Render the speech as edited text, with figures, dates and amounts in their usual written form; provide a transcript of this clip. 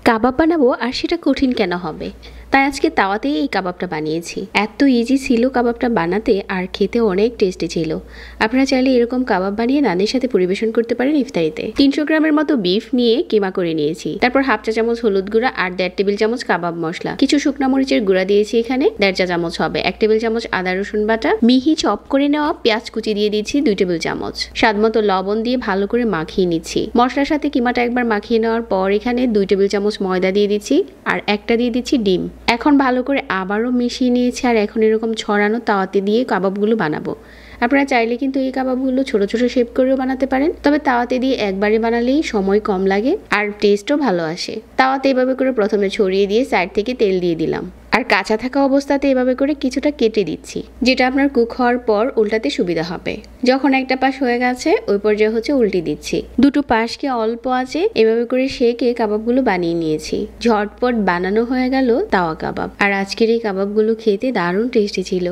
কাবাব বানাবো আর সেটা কঠিন কেন হবে, তাই আজকে তাওয়াতেই এই কাবাবটা বানিয়েছি। এত ইজি ছিল কাবাবটা বানাতে আর খেতে অনেক টেস্টি ছিল। আপনারা চাইলে এরকম কাবাব বানিয়ে নানের সাথে পরিবেশন করতে পারেন ইফতারিতে। 300 গ্রামের মতো বিফ নিয়ে কিমা করে নিয়েছি। তারপর হাফ চা চামচ হলুদ গুঁড়া আর 1.5 টেবিল চামচ কাবাব মশলা, কিছু শুকনা মরিচের গুঁড়া দিয়েছি এখানে 1.5 চা চামচ হবে, 1 টেবিল চামচ আদা রসুন বাটা, মিহি চপ করে নেওয়া পেঁয়াজ কুচি দিয়ে দিচ্ছি 2 টেবিল চামচ, স্বাদ মতো লবণ দিয়ে ভালো করে মাখিয়ে নিচ্ছি। মশলার সাথে কিমাটা একবার মাখিয়ে নেওয়ার পর এখানে 2 টেবিল চামচ ময়দা দিয়ে দিচ্ছি আর একটা দিয়ে দিচ্ছি ডিম। এখন ভালো করে আবারও মিশিয়ে নিয়েছি আর এখন এরকম ছড়ানো তাওয়াতে দিয়ে কাবাবগুলো বানাবো। আপনারা চাইলে কিন্তু এই কাবাবগুলো ছোট ছোট শেপ করেও বানাতে পারেন, তবে তাওয়াতে দিয়ে একবারে বানালেই সময় কম লাগে আর টেস্টও ভালো আসে। তাওয়াতে এভাবে করে প্রথমে ছড়িয়ে দিয়ে সাইড থেকে তেল দিয়ে দিলাম আর কাঁচা থাকা অবস্থাতে এভাবে করে কিছুটা কেটে দিচ্ছি, যেটা আপনার কুক হওয়ার পর উল্টাতে সুবিধা হবে। যখন একটা পাশ হয়ে গেছে ওই পর্যায়ে হচ্ছে উল্টে দিচ্ছি। দুটো পাশকে অল্প আছে এভাবে করে সেকে কাবাবগুলো বানিয়ে নিয়েছি। ঝটপট বানানো হয়ে গেল তাওয়া কাবাব। আর আজকের এই কাবাবগুলো খেতে দারুণ টেস্টি ছিল।